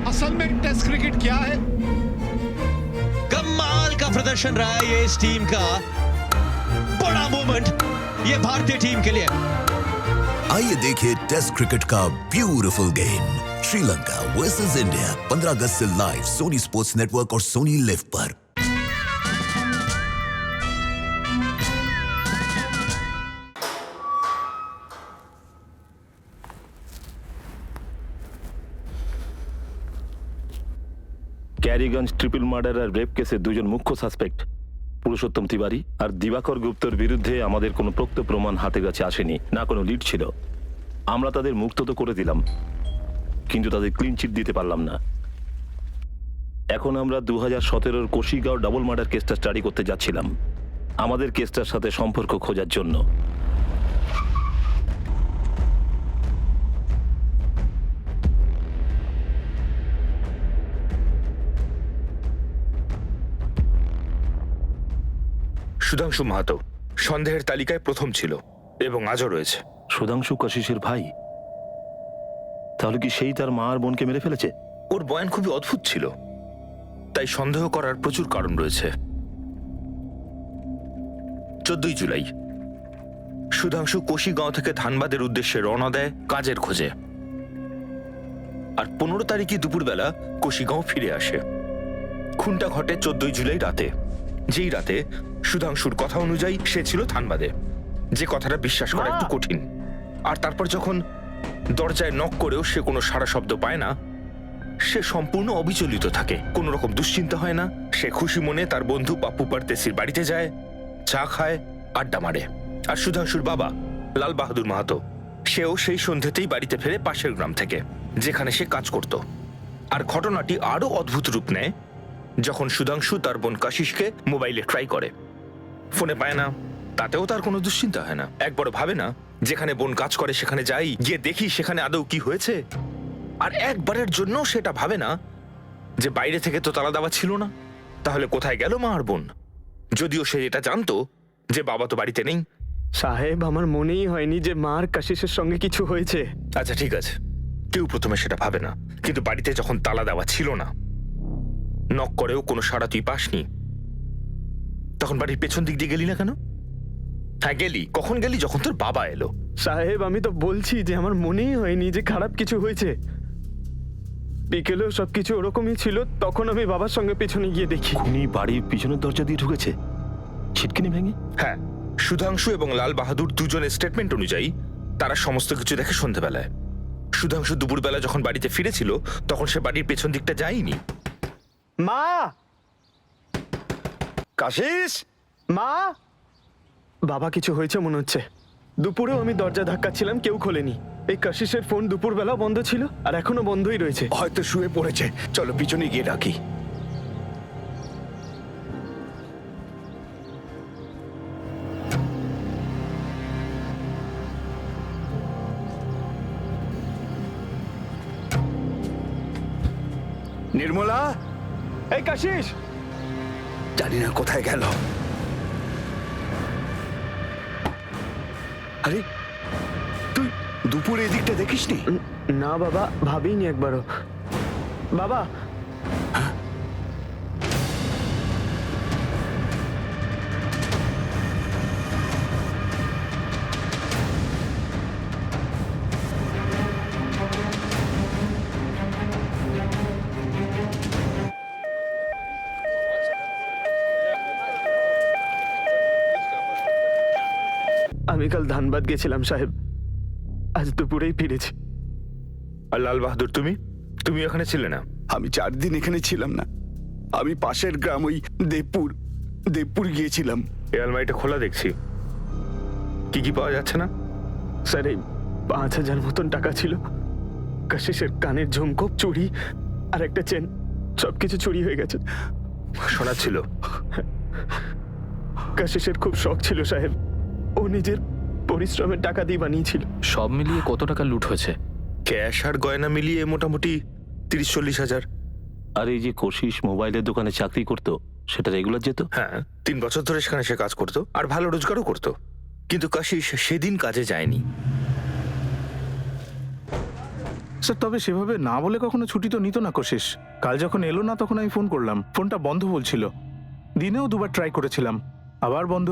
असल में test cricket क्या है? कमाल का प्रदर्शन रहा है ये इस टीम का। बड़ा मोमेंट ये भारतीय टीम के लिए। आइए देखिए टेस्ट क्रिकेट का beautiful game Sri Lanka versus India 15 अगस्त से लाइव सोनी स्पोर्ट्स नेटवर्क और सोनी लिव पर। ক্যারিগঞ্জ ট্রিপল মার্ডার আর রেপ কেসে দুজন মুখ্য সাসপেক্ট পুরুষোত্তম তিওয়ারি আর দিবাকর গুপ্তর বিরুদ্ধে আমাদের কোনো প্রত্যক্ষ প্রমাণ হাতে কাছে আসেনি, না কোনো লিড ছিল। আমরা তাদের মুক্ত তো করে দিলাম, কিন্তু তাদের ক্লিন চিট দিতে পারলাম না। এখন আমরা 2017-র কোশিগাঁও ডাবল মার্ডার কেসটা স্টাডি করতে যাচ্ছিলাম আমাদের কেসটার সাথে সম্পর্ক খোঁজার জন্য। সুধাংশু মাহাতো সন্দেহের তালিকায় প্রথম ছিল এবং আজও রয়েছে। সুধাংশু কাশিসের ভাই? তাহলে কি সেই তার মা আর বোনকে মেরে ফেলেছে? ওর বয়ান খুবই অদ্ভুত ছিল, তাই সন্দেহ করার প্রচুর কারণ রয়েছে। 14 জুলাই সুধাংশু কোশিগাঁও থেকে ধানবাদের উদ্দেশ্যে রওনা দেয় কাজের খোঁজে, আর 15 তারিখই দুপুরবেলা কোশিগাঁও ফিরে আসে। খুনটা ঘটে 14 জুলাই রাতে, যেই রাতে সুধাংশুর কথা অনুযায়ী সে ছিল ধানবাদে, যে কথাটা বিশ্বাস করা একটু কঠিন। আর তারপর যখন দরজায় নক করেও সে কোনো সাড়া শব্দ পায় না, সে সম্পূর্ণ অবিচলিত থাকে, কোনো রকম দুশ্চিন্তা হয় না। সে খুশি মনে তার বন্ধু পাপ্পু পারদেশির বাড়িতে যায়, চা খায়, আড্ডা মারে। আর সুধাংশুর বাবা লাল বাহাদুর মাহাতো সেও সেই সন্ধ্যেতেই বাড়িতে ফেরে পাশের গ্রাম থেকে, যেখানে সে কাজ করত। আর ঘটনাটি আরো অদ্ভুত রূপ নেয় যখন সুধাংশু তার বোন কাশিসকে মোবাইলে ট্রাই করে, ফোনে পায় না। তাতেও তার কোনো দুশ্চিন্তা হয় না, একবার ভাবে না যেখানে বোন কাজ করে সেখানে যাই, গিয়ে দেখি সেখানে আদৌ কি হয়েছে। আর একবারের জন্য সেটা ভাবে না যে বাইরে থেকে তো তালা দেওয়া ছিল না, তাহলে কোথায় গেল মা আর বোন, যদিও সে এটা জানতো যে বাবা তো বাড়িতে নেই। সাহেব, আমার মনেই হয়নি যে মার কাশিসের সঙ্গে কিছু হয়েছে। আচ্ছা ঠিক আছে, কেউ প্রথমে সেটা ভাবে না, কিন্তু বাড়িতে যখন তালা দেওয়া ছিল না, নক করেও কোনো সাড়া তুই পাসনি, তখন বাড়ির পেছন দিক দিয়ে গেলি না কেন? হ্যাঁ গেলি, কখন গেলি? যখন তোর বাবা এলো। সাহেব, আমি তো বলছি যে আমার মনেই হয়নি যে খারাপ কিছু হয়েছে। বিকেলেও সবকিছু ওরকমই ছিল, তখন আমি বাবার সঙ্গে পেছনে গিয়ে দেখি খুনি বাড়ির পিছনের দরজা দিয়ে ঢুকেছে, ছিটকিনি ভেঙে। হ্যাঁ, সুধাংশু এবং লাল বাহাদুর দুজনের স্টেটমেন্ট অনুযায়ী তারা সমস্ত কিছু দেখে সন্ধ্যাবেলায়। সুধাংশু দুপুরবেলা যখন বাড়িতে ফিরেছিল তখন সে বাড়ির পেছন দিকটা যায়নি। মা! কাশিস! মা! বাবা, কিছু হয়েছে মনে হচ্ছে। দুপুরেও আমি দরজা ধাক্কাচ্ছিলাম, কেউ খোলেনি। এই কাশিসের ফোন দুপুরবেলাও বন্ধ ছিল, আর এখনো বন্ধই রয়েছে। হয়তো শুয়ে পড়েছে, চলো পিছনে গিয়ে ডাকি। নির্মলা! এই কাশিস! জানি না কোথায় গেল। আরে তুই দুপুরে এদিকটা দেখিসনি? না বাবা, ভাবিনি একবারও। বাবা! আমি কাল ধানবাদ গেছিলাম সাহেব, আজ দুপুরেই ফিরেছি। আর লাল বাহাদুর, তুমি তুমি এখানে ছিলে না? আমি 4 দিন এখানে ছিলাম না, আমি পাশের গ্রাম ওই দেবপুর গিয়েছিলাম। এই আলমারিটা খোলা দেখছি, কি কি পাওয়া যাচ্ছে না? স্যার, এই 5,000 মতন টাকা ছিল, কাশিসের কানের ঝুমকো, চুড়ি আর একটা চেন, সবকিছু চুরি হয়ে গেছে। সোনা ছিল? কাশিসের খুব শখ ছিল সাহেব, ও নিজের পরিশ্রমের টাকা দিয়ে বানিয়েছিল। সব মিলিয়ে কত টাকা লুট হয়েছে? ক্যাশ আর গয়না মিলিয়ে মোটামুটি 30-40 হাজার। আর এই যে কোশিস মোবাইলের দোকানে চাকরি করতো, সেটা রেগুলার যেত? হ্যাঁ, 3 বছর ধরে সেখানে সে কাজ করতো আর ভালো রোজগারও করতো, কিন্তু কাশিস সেদিন কাজে যায়নি। স্যার তবে সেভাবে না বলে কখনো ছুটি তো নিত না কশিস। কাল যখন এলো না তখন আমি ফোন করলাম, ফোনটা বন্ধ বলছিল। দিনেও দুবার ট্রাই করেছিলাম, আবার বন্ধ।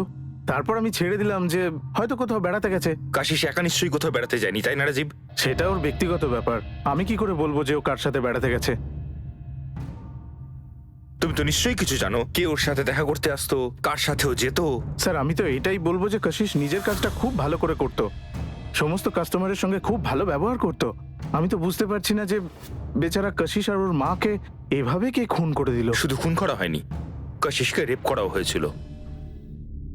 তারপর আমি ছেড়ে দিলাম যে হয়তো কোথাও বেড়াতে গেছে। কাশিস একা নিশ্চয়ই কোথাও বেড়াতে যায়নি, তাই না রাজীব? সেটা ওর ব্যক্তিগত ব্যাপার, আমি কি করে বলবো যে ও কার সাথে বেড়াতে গেছে? তুমি তো নিশ্চয়ই কিছু জানো, কে ওর সাথে দেখা করতে আসতো, কার সাথেও যেত। স্যার আমি তো এটাই বলবো যে কশিস নিজের কাজটা খুব ভালো করে করতো, সমস্ত কাস্টমারের সঙ্গে খুব ভালো ব্যবহার করতো। আমি তো বুঝতে পারছি না যে বেচারা কশিস আর ওর মাকে এভাবে কে খুন করে দিল। শুধু খুন করা হয়নি, কাশিসকে রেপ করাও হয়েছিল।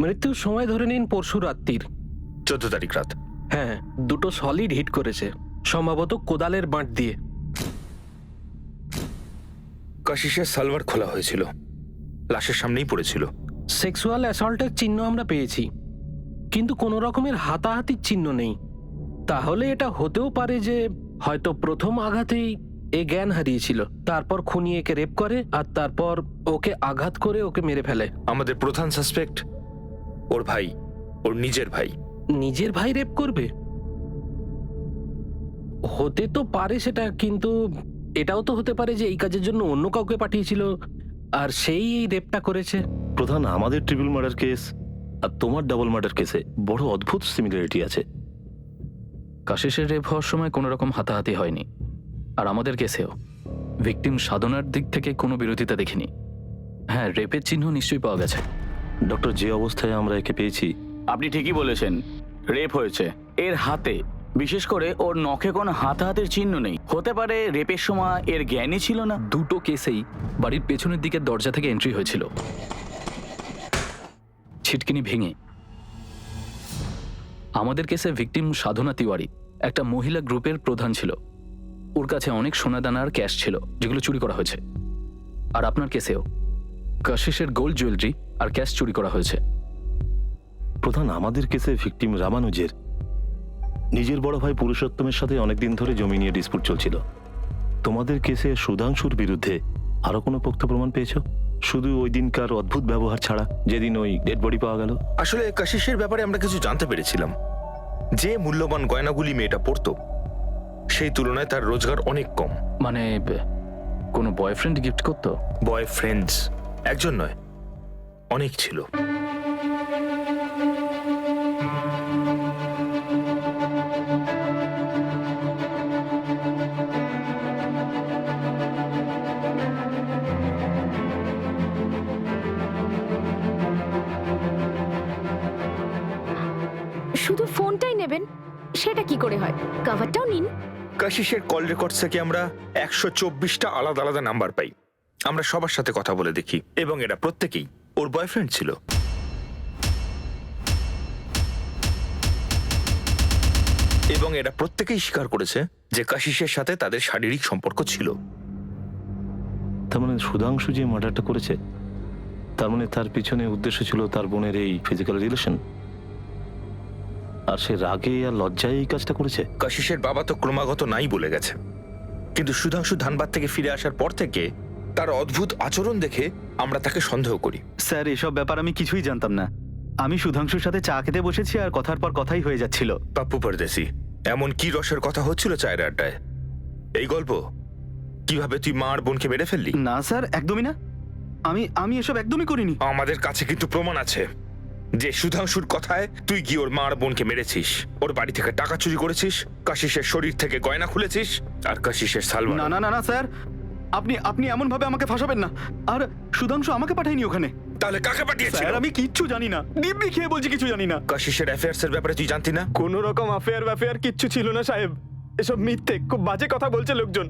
মৃত্যুর সময় ধরে নিন পরশু রাত্রির। 14 তারিখ রাত। হ্যাঁ, দুটো সলিড হিট করেছে, সম্ভবত কোদালের বাঁট দিয়ে। কাশিসের সালোয়ার খোলা হয়েছিল, লাশের সামনেই পড়েছিল। সেক্সুয়াল অ্যাসল্টের চিহ্ন আমরা পেয়েছি, কিন্তু কোনো রকমের হাতাহাতির চিহ্ন নেই। তাহলে এটা হতেও পারে যে হয়তো প্রথম আঘাতেই এ জ্ঞান হারিয়েছিল, তারপর খুনি একে রেপ করে আর তারপর ওকে আঘাত করে ওকে মেরে ফেলে। আমাদের প্রধান সাসপেক্ট ওর ভাই, ওর নিজের ভাই। নিজের ভাই রেপ করবে? হতে তো পারে সেটা, কিন্তু এটাও তো হতে পারে যে এই কাজের জন্য অন্য কাউকে পাঠিয়েছিল আর সেই এই রেপটা করেছে। প্রধান, আমাদের ট্রিপল মার্ডার কেস আর তোমার ডাবল মার্ডার কেসে বড় অদ্ভুত সিমিলারিটি আছে। কাশিসের রেপ হওয়ার সময় কোনো রকম হাতাহাতি হয়নি, আর আমাদের কেসেও ভিকটিম সাধনার দিক থেকে কোনো বিরোধিতা দেখিনি। হ্যাঁ, রেপের চিহ্ন নিশ্চয়ই পাওয়া গেছে। ডক্টর, যে অবস্থায় আমরা একে পেয়েছি, আপনি ঠিকই বলেছেন, রেপ হয়েছে। এর হাতে, বিশেষ করে ওর নখে কোনো হাতাহাতির চিহ্ন নেই। হতে পারে রেপের সময় এর জ্ঞানই ছিল না। দুটো কেসেই বাড়ির পেছনের দিকের দরজা থেকে এন্ট্রি হয়েছিল, ছিটকিনি ভেঙে। আমাদের কেসে ভিকটিম সাধনা তিওয়ারি একটা মহিলা গ্রুপের প্রধান ছিল। ওর কাছে অনেক সোনাদানা আর ক্যাশ ছিল, যেগুলো চুরি করা হয়েছে। আর আপনার কেসেও কাশিসের গোল্ড জুয়েলারি আর ক্যাশ চুরি করা হয়েছে। প্রধান, আমাদের কেসে ভিকটিম রামানুজের নিজের বড় ভাই পুরুষোত্তমের সাথে অনেকদিন ধরে জমি নিয়ে ডিসপুট চলছিল। তোমাদের কেসে সুধাংশুর বিরুদ্ধে আরো কোনো পোক্ত প্রমাণ পেয়েছো? শুধু ওই দিনকার অদ্ভুত ব্যবহার ছাড়া, যেদিন ওই ডেড বডি পাওয়া গেল। আসলে কাশিসের ব্যাপারে আমরা কিছু জানতে পেরেছিলাম। যে মূল্যবান গয়নাগুলি মেয়েটা পরতো, সেই তুলনায় তার রোজগার অনেক কম। মানে কোনো বয়ফ্রেন্ড গিফট করতো? বয়ফ্রেন্ডস একজন নয়, অনেক ছিল। শুধু ফোনটাই নেবেন সেটা কি করে হয়? কভারটাও নিন। কাশিসের কল রেকর্ডস থেকে আমরা 124টা আলাদা আলাদা নাম্বার পাই। আমরা সবার সাথে কথা বলে দেখি, এবং এরা প্রত্যেকেই ওর বয়ফ্রেন্ড ছিল। এবং এরা প্রত্যেকেই স্বীকার করেছে যে কাশিসের সাথে তাদের শারীরিক সম্পর্ক ছিল। তার মানে সুধাংশু যে মার্ডারটা করেছে, তার মানে তার পিছনে উদ্দেশ্য ছিল তার বোনের এই ফিজিক্যাল রিলেশন, আর সে রাগে আর লজ্জায় এই কাজটা করেছে। কাশিসের বাবা তো ক্রমাগত নাই বলে গেছে, কিন্তু সুধাংশু ধানবাদ থেকে ফিরে আসার পর থেকে তার অদ্ভুত আচরণ দেখে আমরা তাকে সন্দেহ করি। স্যার, এসব ব্যাপার আমি কিছুই জানতাম না। আমি সুধাংশুর সাথে চা খেতে বসেছি আর কথার পর কথাই হয়ে যাচ্ছিল। পাপ্পু পরদেশি, এমন কি রসের কথা হচ্ছিল চায়ের আড্ডায়? এই গল্প কিভাবে তুই মা আর বোনকে মেরে ফেললি? না স্যার, একদমই না। আমি এসব একদমই করিনি। আমাদের কাছে কিন্তু প্রমাণ আছে যে সুধাংশুর কথায় তুই গিয়ে ওর মা আর বোনকে মেরেছিস, ওর বাড়ি থেকে টাকা চুরি করেছিস, কাশিসের শরীর থেকে গয়না খুলেছিস, আর কাশিসের সালমান। না না না না স্যার, আপনি এমন ভাবে আমাকে ফাঁসাবেন না। আর সুধাংশু আমাকে পাঠায়নি ওখানে। তাহলে কাকে পাঠিয়েছিল? স্যার, আমি কিচ্ছু জানি না। দিব্যি খেয়ে বলছি কিছু জানি না। কাশিসের অ্যাফেয়ার্স এর ব্যাপারে তুই জানতি না? কোনো রকম অ্যাফেয়ার কিচ্ছু ছিল না সাহেব। এসব মিথ্যে, খুব বাজে কথা বলছে লোকজন।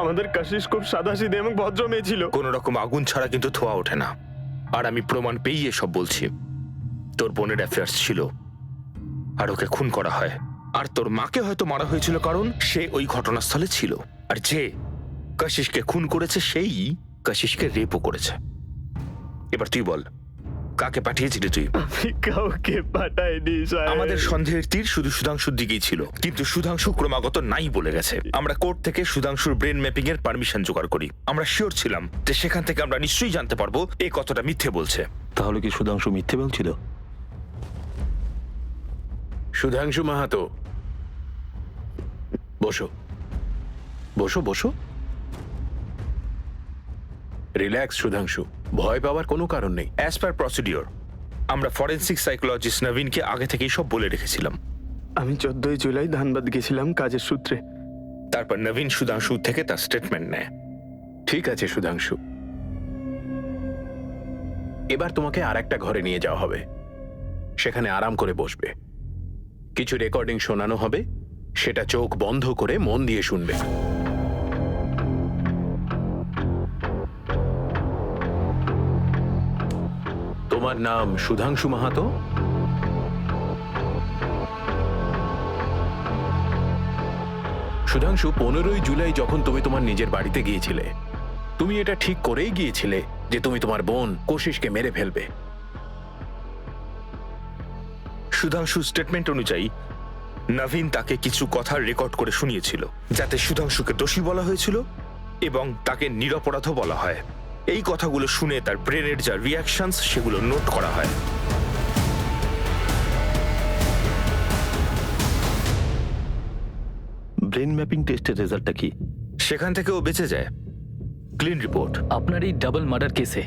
আমাদের কাশিস খুব সাদাসিধে এবং ভদ্র মেয়ে ছিল। কোন রকম আগুন ছাড়া কিন্তু ধোয়া ওঠে না। আর আমি প্রমাণ পেয়ে এসব বলছি। তোর বোনের অ্যাফেয়ার্স ছিল, আর ওকে খুন করা হয়। আর তোর মাকে হয়তো মারা হয়েছিল কারণ সে ওই ঘটনাস্থলে ছিল। আর যে কাশিসকে খুন করেছে সেই কাশিসকে রেপও করেছে। এবার তুই বল, কাকে পাঠিয়েছিলি তুই? আমি কাউকে পাঠাইনি সাহেব। আমাদের সন্দেহের তীর শুধু সুধাংশুর দিকেই ছিল, কিন্তু সুধাংশু ক্রমাগত নাই বলে গেছে। আমরা কোর্ট থেকে সুধাংশুর ব্রেন ম্যাপিং এর পারমিশন জোগাড় করি। আমরা শিওর ছিলাম যে সেখান থেকে আমরা নিশ্চয়ই জানতে পারবো এ কতটা মিথ্যে বলছে। তাহলে কি সুধাংশু মিথ্যে বলছিল? সুধাংশু মাহাতো, বসো। বসো বসো। রিল্যাক্স সুধাংশু, ভয় পাওয়ার কোনো কারণ নেই। অ্যাজ পার প্রসিডিওর আমরা ফরেন্সিক সাইকোলজিস্ট নবীনকে আগে থেকেই সব বলে রেখেছিলাম। আমি 14ই জুলাই ধানবাদ গেছিলাম কাজের সূত্রে। তারপর নবীন সুধাংশু থেকে তার স্টেটমেন্ট নেয়। ঠিক আছে সুধাংশু, এবার তোমাকে আর একটা ঘরে নিয়ে যাওয়া হবে। সেখানে আরাম করে বসবে, কিছু রেকর্ডিং শোনানো হবে, সেটা চোখ বন্ধ করে মন দিয়ে শুনবে। তোমার নাম সুধাংশু মাহাতো? সুধাংশু, 15ই জুলাই যখন তুমি তোমার নিজের বাড়িতে গিয়েছিলে, তুমি এটা ঠিক করেই গিয়েছিলে যে তুমি তোমার বোন কোশিশকে মেরে ফেলবে। সুধাংশু স্টেটমেন্ট অনুযায়ী নবীন তাকে কিছু কথা রেকর্ড করে শুনিয়েছিল, যাতে সুধাংশুকে দোষী বলা হয়েছিল এবং তাকে নিরপরাধও বলা হয়। এই কথাগুলো শুনে তার ব্রেনের যা রিয়াকশনস সেগুলো নোট করা হয়। ব্রেন ম্যাপিং টেস্টের রেজাল্টটা কি? সেখান থেকে ও বেঁচে যায়। Clean report. আপনার এই ডাবল মার্ডার কেসে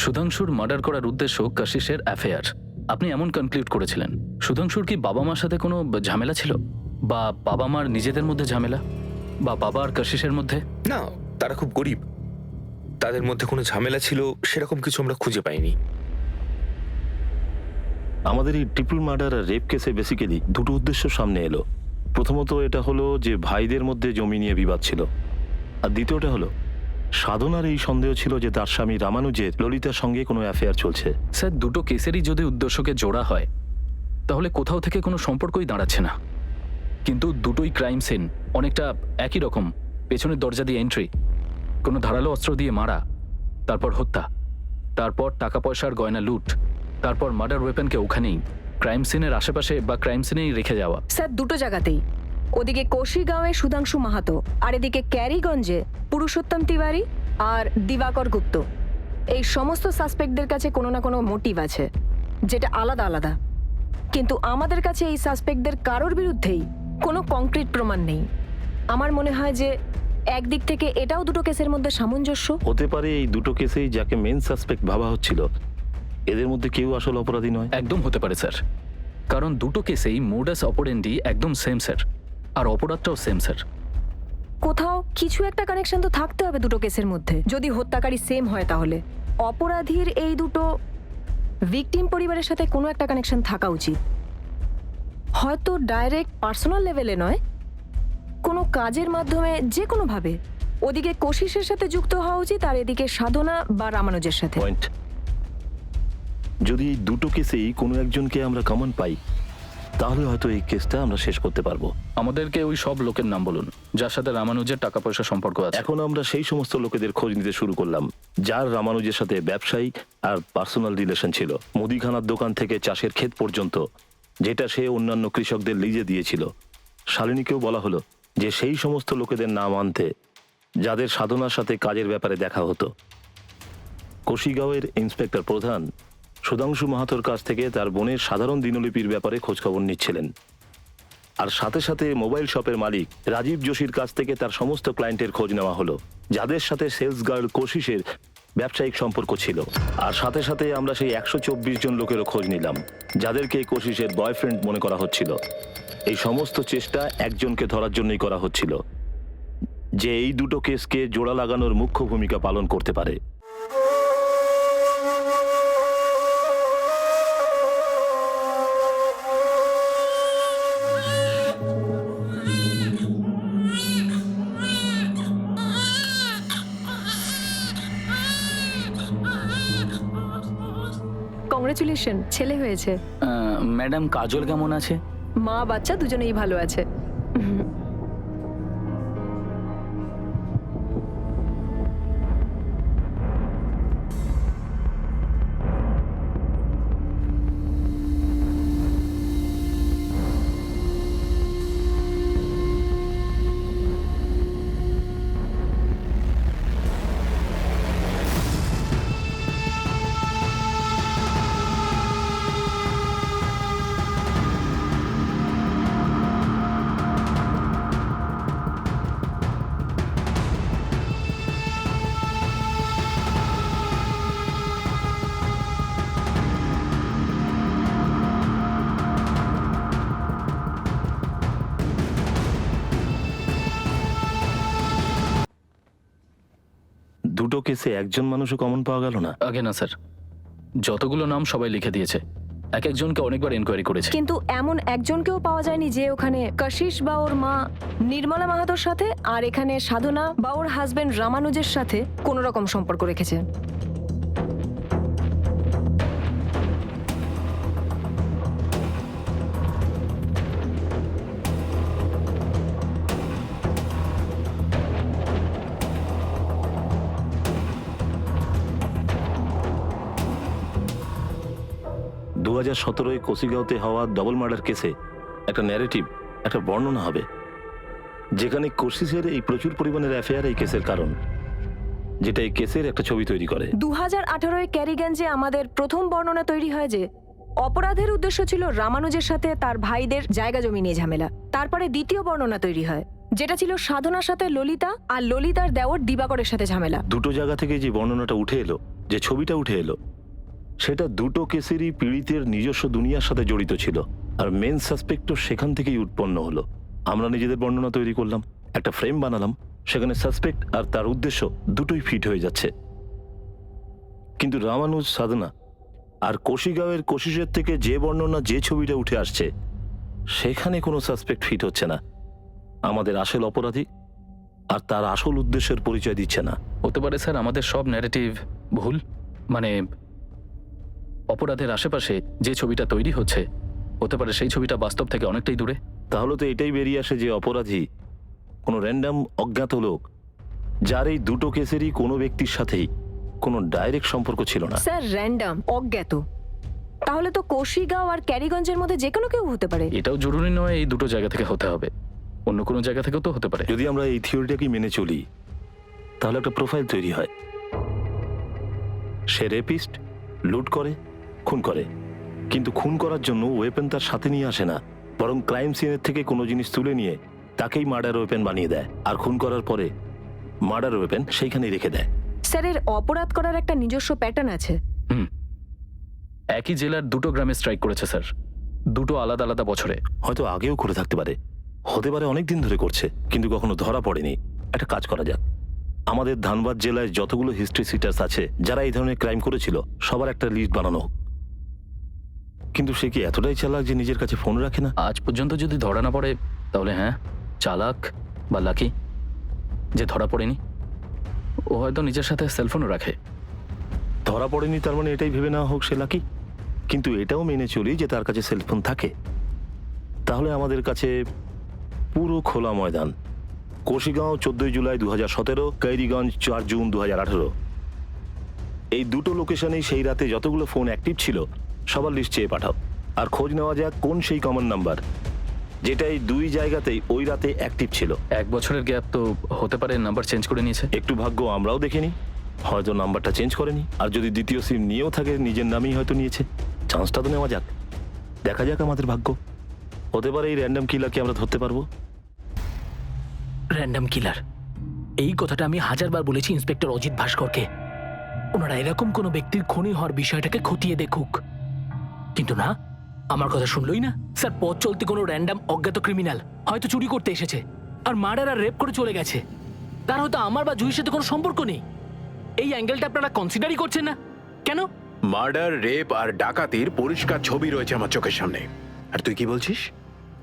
সুধাংশুর মার্ডার করার উদ্দেশ্য কাশিসের অ্যাফেয়ার। আপনি এমন কনক্লুড করেছিলেন। সুধাংশুর কি বাবা মার সাথে কোনো ঝামেলা ছিল, বা বাবা মার নিজেদের মধ্যে ঝামেলা, বা বাবা আর কাশিসের মধ্যে? না, তারা খুব গরিব, তাদের মধ্যে কোনো ঝামেলা ছিল সেরকম কিছু আমরা খুঁজে পাইনি। আমাদের এই ট্রিপল মার্ডার আর রেপ কেসে বেসিক্যালি দুটো উদ্দেশ্য সামনে এলো। প্রথমত এটা হলো যে ভাইদের মধ্যে জমি নিয়ে বিবাদ ছিল, আর দ্বিতীয়টা হলো সাধনার এই সন্দেহ ছিল যে তার স্বামী রামানুজের ললিতার সঙ্গে কোনো অ্যাফেয়ার চলছে। স্যার, দুটো কেসেরই যদি উদ্দেশ্যকে জোড়া হয় তাহলে কোথাও থেকে কোনো সম্পর্কই দাঁড়াচ্ছে না। কিন্তু দুটোই ক্রাইম সিন অনেকটা একই রকম। পেছনের দরজা দিয়ে এন্ট্রি, কোনো ধারালো অস্ত্র দিয়ে মারা, তারপর হত্যা, তারপর টাকা পয়সার গয়না লুট, তারপর মার্ডার ওয়েপনকে ওখানেই ক্রাইম সিনের আশেপাশে বা ক্রাইম সিনেই রেখে যাওয়া। স্যার, দুটো জায়গাতেই, ওদিকে কোশিগাঁওয়ে সুধাংশু মাহাতো আর এদিকে ক্যারিগঞ্জে পুরুষোত্তম তিওয়ারি আর দিবাকর গুপ্ত। এই সমস্ত সাসপেক্টদের কাছে কোনো না কোনো মোটিভ আছে, যেটা আলাদা আলাদা। কিন্তু আমাদের কাছে এই সাসপেক্টদের কারোর বিরুদ্ধেই কোনো কংক্রিট প্রমাণ নেই। আমার মনে হয় যে একদিক থেকে এটাও দুটো কেসের মধ্যে সামঞ্জস্য হতে পারে। এই দুটো কেসেই যাকে মেন সাসপেক্ট ভাবা হচ্ছিল এদের মধ্যে কেউ আসল অপরাধী নয়। একদম হতে পারে স্যার, কারণ দুটো কেসেই মোডাস অপারেন্ডি একদম সেম স্যার, আর অপরাধটাও সেম স্যার। কোথাও কিছু একটা কানেকশন তো থাকতে হবে দুটো কেসের মধ্যে। যদি হত্যাকারী সেম হয় তাহলে অপরাধীর এই দুটো ভিকটিম পরিবারের সাথে কোনো একটা কানেকশন থাকা উচিত। হয়তো ডাইরেক্ট পার্সোনাল লেভেলে নয়, কোনো কাজের মাধ্যমে, যে কোনোভাবে। ওদিকে কোশিসের সাথে যুক্ত হওয়া উচিত, আর এদিকে সাধনা বা রামানুজের সাথে। পয়েন্ট। যদি এই দুটো কেসেই কোনো একজনকে আমরা কমন পাই তাহলে হয়তো এই কেসটা আমরা শেষ করতে পারবো। আমাদেরকে ওই সব লোকের নাম বলুন যার সাথে রামানুজের টাকা পয়সা সম্পর্ক আছে। এখন আমরা সেই সমস্ত লোকেদের খোঁজ নিতে শুরু করলাম যার রামানুজের সাথে ব্যবসায়ী আর পার্সোনাল রিলেশন ছিল। মুদিখানার দোকান থেকে চাষের ক্ষেত পর্যন্ত, যেটা সে অন্যান্য কৃষকদের লিজে দিয়েছিল। শালিনীকেও বলা হলো যে সেই সমস্ত লোকেদের নাম আনতে যাদের সাধনার সাথে কাজের ব্যাপারে দেখা হতো। কোশিগাঁওয়ের ইন্সপেক্টর প্রধান সুধাংশু মাহাতোর কাছ থেকে তার বোনের সাধারণ দিনলিপির ব্যাপারে খোঁজখবর নিচ্ছিলেন, আর সাথে সাথে মোবাইল শপের মালিক রাজীব যোশীর কাছ থেকে তার সমস্ত ক্লায়েন্টের খোঁজ নেওয়া হলো যাদের সাথে সেলস গার্ল কোশিসের ব্যবসায়িক সম্পর্ক ছিল। আর সাথে সাথে আমরা সেই 124 জন লোকেরও খোঁজ নিলাম যাদেরকে কোশিসের বয়ফ্রেন্ড মনে করা হচ্ছিল। এই সমস্ত চেষ্টা একজনকে ধরার জন্যই করা হচ্ছিল, যে এই দুটো কেসকে জোড়া লাগানোর মুখ্য ভূমিকা পালন করতে পারে। কংগ্রেচুলেশন, ছেলে হয়েছে। ম্যাডাম কাজল কেমন আছে? মা বাচ্চা দুজনেই ভালো আছে। দুটো কেসে একজন মানুষও কমন পাওয়া গেল না? আগে না স্যার, যতগুলো নাম সবাই লিখে দিয়েছে, এক একজনকে অনেকবার এনকোয়ারি করেছে। কিন্তু এমন একজনকেও পাওয়া যায়নি যে ওখানে কশিশ বা ওর মা নির্মলা মাহাতোর সাথে আর এখানে সাধনা বা ওর হাজবেন্ড রামানুজের সাথে কোনো রকম সম্পর্ক রেখেছে। দু 2017 কোসিগাঁওতে হওয়া ডবল মার্ডার কেসে একটা ন্যারেটিভ, একটা বর্ণনা হবে, যেখানে কোশিসের এই প্রচুর পরিমাণের অ্যাফেয়ার এই কেসের কারণ, যেটা এই কেসের একটা ছবি তৈরি করে। 2018 ক্যারিগঞ্জে আমাদের প্রথম বর্ণনা তৈরি হয় যে অপরাধের উদ্দেশ্য ছিল রামানুজের সাথে তার ভাইদের জায়গা জমি নিয়ে ঝামেলা। তারপরে দ্বিতীয় বর্ণনা তৈরি হয় যেটা ছিল সাধনার সাথে ললিতা আর ললিতার দেওর দিবাকরের সাথে ঝামেলা। দুটো জায়গা থেকে যে বর্ণনাটা উঠে এলো, যে ছবিটা উঠে এলো, সেটা দুটো কেসেরই পীড়িতের নিজস্ব দুনিয়ার সাথে জড়িত ছিল, আর মেন সাসপেক্টও সেখান থেকেই উৎপন্ন হলো। আমরা নিজেদের বর্ণনা তৈরি করলাম, একটা ফ্রেম বানালাম, সেখানে সাসপেক্ট আর তার উদ্দেশ্য দুটোই ফিট হয়ে যাচ্ছে। কিন্তু রামানুজ, সাধনা আর কোশিগাঁওয়ের কোশিসের থেকে যে বর্ণনা, যে ছবিটা উঠে আসছে, সেখানে কোনো সাসপেক্ট ফিট হচ্ছে না। আমাদের আসল অপরাধী আর তার আসল উদ্দেশ্যের পরিচয় দিচ্ছে না। হতে পারে স্যার আমাদের সব ন্যারেটিভ ভুল, মানে অপরাধের আশেপাশে যে ছবিটা তৈরি হচ্ছে হতে পারে সেই ছবিটা বাস্তব থেকে অনেকটাই দূরে। তাহলে তো এটাই বেরিয়ে আসে যে অপরাধী কোনো র্যান্ডম অজ্ঞাত লোক, যার এই দুটো কেসেরই কোনো ব্যক্তির সাথেই কোনো ডাইরেক্ট সম্পর্ক ছিল না। স্যার র্যান্ডম অজ্ঞাত, তাহলে তো কোশিগাঁও আর ক্যারিগঞ্জের মধ্যে যে কোনো কেউ হতে পারে। এটাও জরুরি নয় এই দুটো জায়গা থেকে হতে হবে, অন্য কোনো জায়গা থেকেও তো হতে পারে। যদি আমরা এই থিওরিটাকে মেনে চলি তাহলে একটা প্রোফাইল তৈরি হয়। সে রেপিস্ট, লুট করে, খুন করে, কিন্তু খুন করার জন্য ওয়েপেন তার সাথে নিয়ে আসে না, বরং ক্রাইম সিনের থেকে কোনো জিনিস তুলে নিয়ে তাকেই মার্ডার ওয়েপেন বানিয়ে দেয়, আর খুন করার পরে মার্ডার ওয়েপেন সেইখানেই রেখে দেয়। স্যার এর অপরাধ করার একটা নিজস্ব প্যাটার্ন আছে। একই জেলার দুটো গ্রামে স্ট্রাইক করেছে স্যার, দুটো আলাদা আলাদা বছরে। হয়তো আগেও করে থাকতে পারে, হতে পারে অনেক দিন ধরে করছে, কিন্তু কখনো ধরা পড়েনি। একটা কাজ করা যাক, আমাদের ধানবাদ জেলায় যতগুলো হিস্ট্রি সিটার্স আছে যারা এই ধরনের ক্রাইম করেছিল সবার একটা লিস্ট বানানো হোক। কিন্তু সে কি এতটাই চালাক যে নিজের কাছে ফোন রাখে না? আজ পর্যন্ত যদি ধরা না পড়ে তাহলে হ্যাঁ, চালাক বা লাকি। যে ধরা পড়েনি ও হয়তো নিজের সাথে সেলফোনও রাখে। ধরা পড়েনি তার মানে এটাই ভেবে নেওয়া হোক সে লাকি, কিন্তু এটাও মেনে চলি যে তার কাছে সেলফোন থাকে। তাহলে আমাদের কাছে পুরো খোলা ময়দান। কোশিগাঁও 14 জুলাই 2017, কৈরিগঞ্জ 4 জুন 2018। এই দুটো লোকেশনেই সেই রাতে যতগুলো ফোন অ্যাক্টিভ ছিল সবার লিস্ট চেয়ে পাঠাও, আর খোঁজ নেওয়া যাক কোন সেই কমন নাম্বার যেটা এই দুই জায়গাতেই ওই রাতে অ্যাক্টিভ ছিল। 1 বছরের গ্যাপ তো হতে পারে নাম্বার চেঞ্জ করে নিয়েছে। একটু ভাগ্য আমরাও দেখিনি, হয়তো নাম্বারটা চেঞ্জ করেনি, আর যদি দ্বিতীয় সিম নিয়েও থাকে নিজের নামেই হয়তো নিয়েছে। চান্সটা তো নেওয়া যাক, দেখা যাক আমাদের ভাগ্য। হতে পারে এই র্যান্ডম কিলারকে আমরা ধরতে পারবো। র্যান্ডম কিলার, এই কথাটা আমি 1000বার বলেছি ইন্সপেক্টর অজিত ভাস্করকে। ওনারা এরকম কোনো ব্যক্তির খুনি হওয়ার বিষয়টাকে খতিয়ে দেখুক, কিন্তু না, আমার কথা শুনলই না। স্যার পথ চলতে কোনো র্যান্ডম অজ্ঞাত ক্রিমিনাল হয়তো চুরি করতে এসেছে আর মার্ডার আর রেপ করে চলে গেছে, তার হয়তো আমার বা জুহির সাথে কোনো সম্পর্ক নেই। এই অ্যাঙ্গেলটা আপনারা কনসিডারই করছেন না কেন? মার্ডার, রেপ আর ডাকাতির পরিষ্কার ছবি রয়েছে আমার চোখের সামনে, আর তুই কি বলছিস?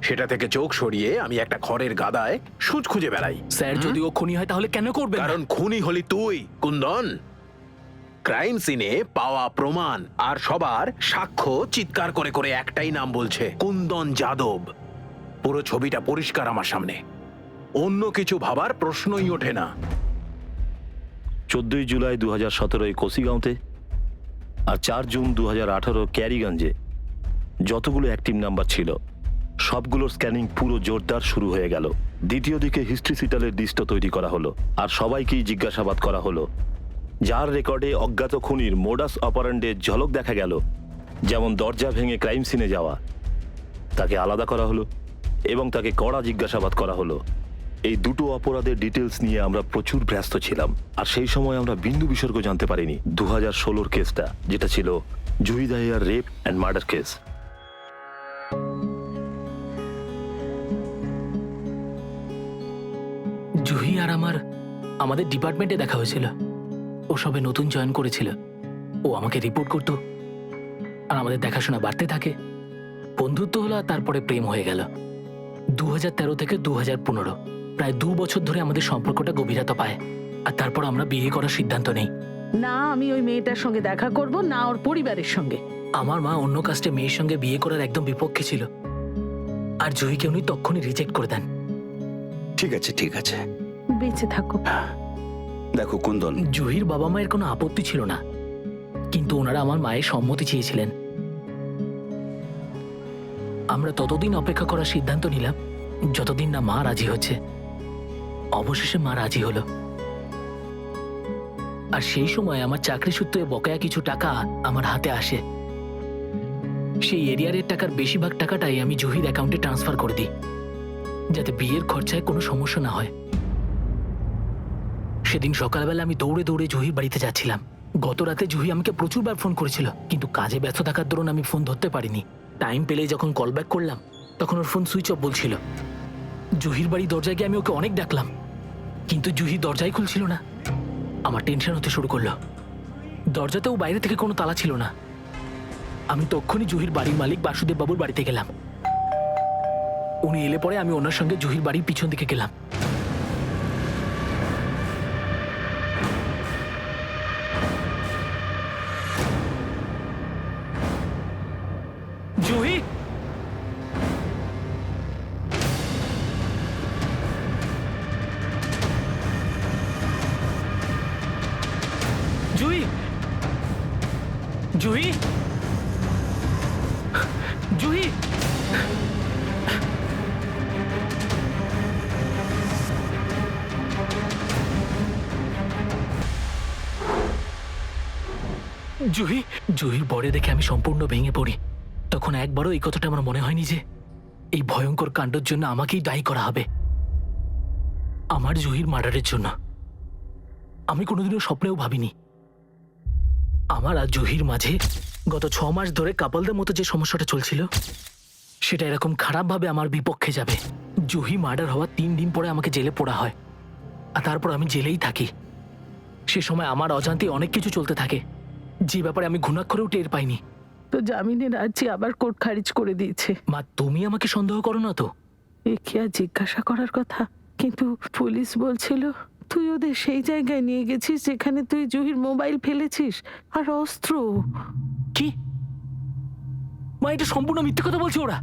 সেটা থেকে চোখ সরিয়ে আমি একটা খড়ের গাদায় সুচ খুঁজে বেড়াই। স্যার যদি ও খুনি হয় তাহলে কেন করবে? কারণ খুনি হলি তুই, কুন্দন। ক্রাইম সিনে পাওয়া প্রমাণ আর সবার সাক্ষ্য চিৎকার করে করে একটাই নাম বলছে, কুন্দন যাদব। পুরো ছবিটা পরিষ্কার আমার সামনে, অন্য কিছু ভাবার প্রশ্নই ওঠে না। 14 জুলাই 2017 কোসিগাঁওতে আর 4 জুন 2018 ক্যারিগঞ্জে যতগুলো অ্যাক্টিভ নাম্বার ছিল সবগুলোর স্ক্যানিং পুরো জোরদার শুরু হয়ে গেল। দ্বিতীয় দিকে হিস্ট্রি সিটালের লিস্টও তৈরি করা হলো, আর সবাইকেই জিজ্ঞাসাবাদ করা হলো, যার রেকর্ডে অজ্ঞাত খুনির মোডাস অপারেন্ডের ঝলক দেখা গেল। যেমন দরজা ভেঙে ক্রাইম সিনে যাওয়া, তাকে আলাদা করা হলো এবং তাকে কড়া জিজ্ঞাসাবাদ করা হলো। এই দুটো অপরাধের ডিটেলস নিয়ে আমরা প্রচুর ব্যস্ত ছিলাম, আর সেই সময় আমরা বিন্দু বিসর্গ জানতে পারিনি 2016 কেসটা, যেটা ছিল জুহি দাহিয়ার rape and murder case. Juhi আর আমাদের ডিপার্টমেন্টে দেখা হয়েছিল। ও সবে নতুন জয়েন করেছিল। ও আমাকে রিপোর্ট করতো আর আমাদের দেখাশোনা বাড়তে থাকে। বন্ধুত্ব হলো আর তারপরে প্রেম হয়ে গেল। 2013 থেকে 2015 প্রায় 2 বছর ধরে আমাদের সম্পর্কটা গভীরতা পায়। আর তারপর আমরা বিয়ে করার সিদ্ধান্ত নেই। না আমি ওই মেয়েটার সঙ্গে দেখা করব, না ওর পরিবারের সঙ্গে। আমার মা অন্য কাস্টে মেয়ের সঙ্গে বিয়ে করার একদম বিপক্ষে ছিল, আর জুহিকে উনি তখনই রিজেক্ট করে দেন। ঠিক আছে ঠিক আছে, বেঁচে থাকো। দেখো কুন্দন, জুহির বাবা মায়ের কোনো আপত্তি ছিল না, কিন্তু ওনারা আমার মায়ের সম্মতি চেয়েছিলেন। আমরা ততদিন অপেক্ষা করার সিদ্ধান্ত নিলাম যতদিন না মা রাজি হচ্ছে। অবশেষে মা রাজি হলো। আর সেই সময় আমার চাকরি সূত্রে বকেয়া কিছু টাকা আমার হাতে আসে। সেই এরিয়ারের টাকার বেশিরভাগ টাকাটাই আমি জুহির অ্যাকাউন্টে ট্রান্সফার করে দিই, যাতে বিয়ের খরচায় কোনো সমস্যা না হয়। সেদিন সকালবেলা আমি দৌড়ে দৌড়ে জুহির বাড়িতে যাচ্ছিলাম। গত রাতে জুহি আমাকে প্রচুরবার ফোন করেছিল, কিন্তু কাজে ব্যস্ত থাকার দরুন আমি ফোন ধরতে পারিনি। টাইম পেলে যখন কল ব্যাক করলাম তখন ওর ফোন সুইচ অফ বলছিল। জুহির বাড়ি দরজায় গিয়ে আমি ওকে অনেক ডাকলাম, কিন্তু জুহি দরজাই খুলছিল না। আমার টেনশন হতে শুরু করলো। দরজাতেও বাইরে থেকে কোনো তালা ছিল না। আমি তখনই জুহির বাড়ির মালিক বাসুদেব বাবুর বাড়িতে গেলাম। উনি এলে পরে আমি ওনার সঙ্গে জুহির বাড়ির পিছন দিকে গেলাম। জুহি, জুহি, জুহি, জুহি, জুহি। জুহির বরে দেখে আমি সম্পূর্ণ ভেঙে পড়ি। তখন একবারও এই কথাটা আমার মনে হয়নি যে এই ভয়ঙ্কর কাণ্ডের জন্য আমাকেই দায়ী করা হবে, আমার জুহির মার্ডারের জন্য। আমি কোনোদিনও স্বপ্নেও ভাবিনি আমার আর জুহির মাঝে গত 6 মাস ধরে কাপলদের মতো যে সমস্যাটা চলছিল সেটা এরকম খারাপভাবে আমার বিপক্ষে যাবে। জুহি মার্ডার হওয়ার 3 দিন পরে আমাকে জেলে পোড়া হয়, আর তারপর আমি জেলেই থাকি। সে সময় আমার অজান্তে অনেক কিছু চলতে থাকে, যে ব্যাপারে আমি ঘুণাক্ষরেও টের পাইনি। তো জামিনের আর্জি আবার কোর্ট খারিজ করে দিয়েছে। মা, তুমি আমাকে সন্দেহ করো না তো? এ কি আর জিজ্ঞাসা করার কথা, কিন্তু পুলিশ বলছিল তুই ওদের সেই জায়গায় নিয়ে গেছিস যেখানে তুই জুহির মোবাইল ফেলেছিস আর অস্ত্র। কি মা, এটা সম্পূর্ণ মিথ্যে কথা বলছে ওরা।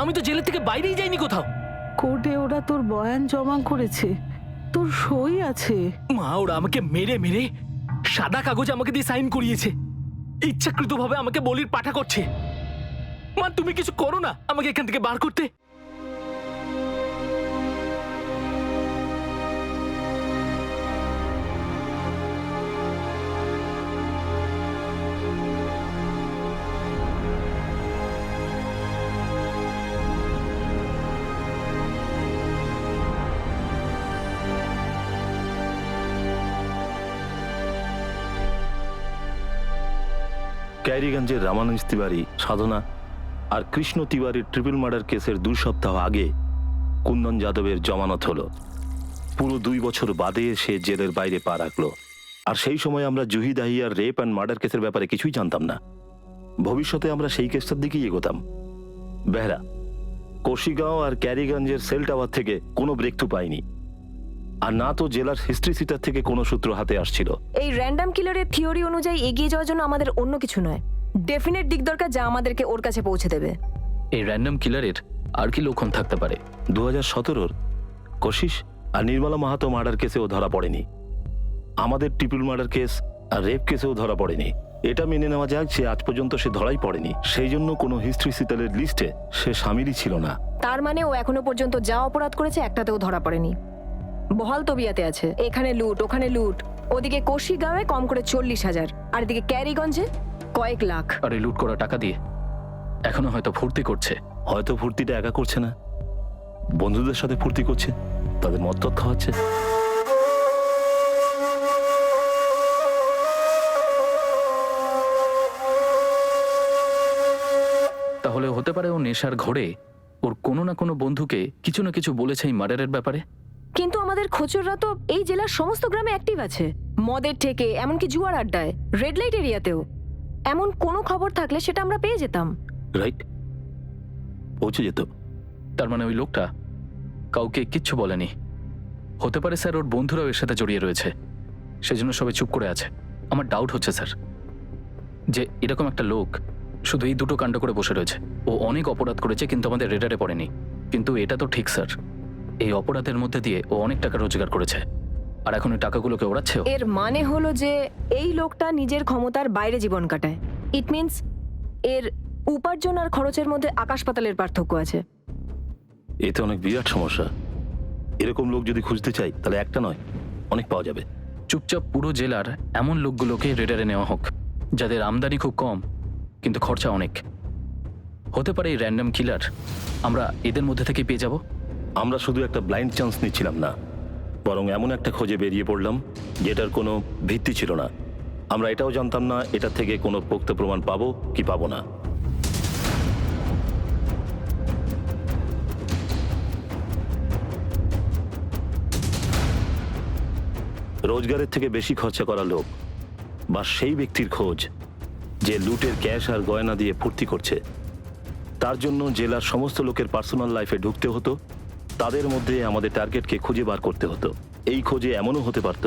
আমি তো জেলের থেকে বাইরেই যাইনি কোথাও। কোর্টে ওরা তোর বয়ান জমা করেছে, তোর সই আছে। মা, ওরা আমাকে মেরে মেরে সাদা কাগজে আমাকে দিয়ে সাইন করিয়েছে। ইচ্ছাকৃতভাবে আমাকে বলির পাঠা করছে। মা, তুমি কিছু করো না আমাকে এখান থেকে বার করতে। ক্যারিগঞ্জের রামানুজ তিওয়ারি, সাধনা আর কৃষ্ণ তিওয়ারির ট্রিপল মার্ডার কেসের 2 সপ্তাহ আগে কুন্দন যাদবের জমানত হলো। পুরো 2 বছর বাদে সে জেলের বাইরে পা রাখলো। আর সেই সময় আমরা জুহি দাহিয়ার রেপ অ্যান্ড মার্ডার কেসের ব্যাপারে কিছুই জানতাম না। ভবিষ্যতে আমরা সেই কেসটার দিকেই এগোতাম। বেহরা, কোশিগাঁও আর ক্যারিগঞ্জের সেল টাওয়ার থেকে কোনো ব্রেক থ্রু পাইনি, আর না তো জেলার হিস্ট্রি সিটার থেকে কোনো সূত্র হাতে আসছিল। এই র্যান্ডম কিলারের থিওরি অনুযায়ী এগিয়ে যাওয়ার জন্য আমাদের অন্য কিছু নয়, ডেফিনেট দিক দরকার যা আমাদেরকে ওর কাছে পৌঁছে দেবে। এই র্যান্ডম কিলারের আর কি লক্ষণ থাকতে পারে? 2017-র কশিশ আর নির্মলা মাহাতো মার্ডার কেসেও ধরা পড়েনি। আমাদের ট্রিপল মার্ডার কেস আর রেপ কেসেও ধরা পড়েনি। এটা মেনে নেওয়া যাক যে আজ পর্যন্ত সে ধরাই পড়েনি। সেই জন্য কোনো হিস্ট্রি সিটারের লিস্টে সে সামিলই ছিল না। তার মানে ও এখনো পর্যন্ত যা অপরাধ করেছে একটাতেও ধরা পড়েনি। বহাল তবিয়াতে আছে, এখানে লুট ওখানে লুট। ওদিকে কোশিগাঁওয়ে কম করে 40,000, আর এদিকে ক্যারিগঞ্জে কয়েক লাখ। আর এই লুট করা টাকা দিয়ে এখনো হয়তো ফুর্তি করছে। হয়তো ফুর্তিটা একা করছে না, বন্ধুদের সাথে ফুর্তি করছে, তাদের মদ খাওয়াচ্ছে। তাহলে হতে পারে ও নেশার ঘোরে ওর কোনো না কোনো বন্ধুকে কিছু না কিছু বলেছে এই মার্ডারের ব্যাপারে। কিন্তু আমাদের খোঁচররা তো এই জেলার সমস্ত গ্রামে অ্যাক্টিভ আছে। মদের থেকে এমনকি জুয়ার আড্ডায়, রেড লাইট এরিয়াতেও। এমন কোনো খবর থাকলে সেটা আমরা পেয়ে যেতাম। রাইট, পৌঁছে যেত। তার মানে ওই লোকটা কাউকে কিচ্ছু বলেনি। হতে পারে স্যার ওর বন্ধুরাও এর সাথে জড়িয়ে রয়েছে, সেজন্য সবাই চুপ করে আছে। আমার ডাউট হচ্ছে স্যার যে এরকম একটা লোক শুধু এই দুটো কাণ্ড করে বসে রয়েছে। ও অনেক অপরাধ করেছে কিন্তু আমাদের রেডারে পড়েনি। কিন্তু এটা তো ঠিক স্যার, এই অপরাধের মধ্যে দিয়ে ও অনেক টাকা রোজগার করেছে, আর এখন ওই টাকাগুলোকে ওড়াচ্ছে ও। এর মানে হলো যে এই লোকটা নিজের ক্ষমতার বাইরে জীবন কাটায়। ইট মিনস এর উপার্জন আর খরচের মধ্যে আকাশ পাতালের পার্থক্য আছে। এতে অনেক বিরাট সমস্যা। এরকম লোক যদি খুঁজতে চাই তাহলে একটা নয়, অনেক পাওয়া যাবে। চুপচাপ পুরো জেলার এমন লোকগুলোকে রেডারে নেওয়া হোক যাদের আমদানি খুব কম কিন্তু খরচা অনেক। হতে পারে এই র্যান্ডম কিলার আমরা এদের মধ্যে থেকে পেয়ে যাব। আমরা শুধু একটা ব্লাইন্ড চান্স নিচ্ছিলাম না, বরং এমন একটা খোঁজে বেরিয়ে পড়লাম যেটার কোনো ভিত্তি ছিল না। আমরা এটাও জানতাম না এটা থেকে কোনো পোক্ত প্রমাণ পাবো কি পাবো না। রোজগারের থেকে বেশি খরচা করা লোক বা সেই ব্যক্তির খোঁজ যে লুটের ক্যাশ আর গয়না দিয়ে ফুর্তি করছে। তার জন্য জেলার সমস্ত লোকের পার্সোনাল লাইফে ঢুকতে হতো, তাদের মধ্যে আমাদের টার্গেটকে খুঁজে বার করতে হতো। এই খোঁজে এমনও হতে পারত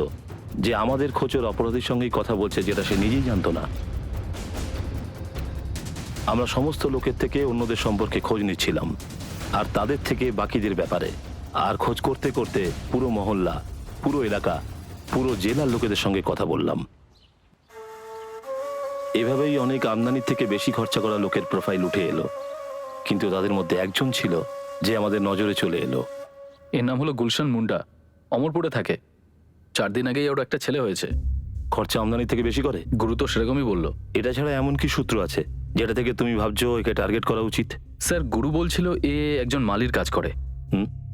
যে আমাদের খোঁজের অপরাধীর সঙ্গেই কথা বলছে যেটা সে নিজেই জানতো না। আমরা সমস্ত লোকের থেকে অন্যদের সম্পর্কে খোঁজ নিচ্ছিলাম, আর তাদের থেকে বাকিদের ব্যাপারে। আর খোঁজ করতে করতে পুরো মহল্লা, পুরো এলাকা, পুরো জেলার লোকেদের সঙ্গে কথা বললাম। এভাবেই অনেক আমদানির থেকে বেশি খরচা করা লোকের প্রোফাইল উঠে এলো, কিন্তু তাদের মধ্যে একজন ছিল যে আমাদের নজরে চলে এলো। এর নাম হলো গুলশান মুন্ডা, অমরপুরে থাকে। 4 দিন আগেই ওর একটা ছেলে হয়েছে। খরচা আমদানি থেকে বেশি করে? গুরু তো সেরকমই বললো। এটা ছাড়া এমন কি সূত্র আছে যেটা থেকে তুমি ভাবছো একে টার্গেট করা উচিত? স্যার, গুরু বলছিল এ একজন মালির কাজ করে,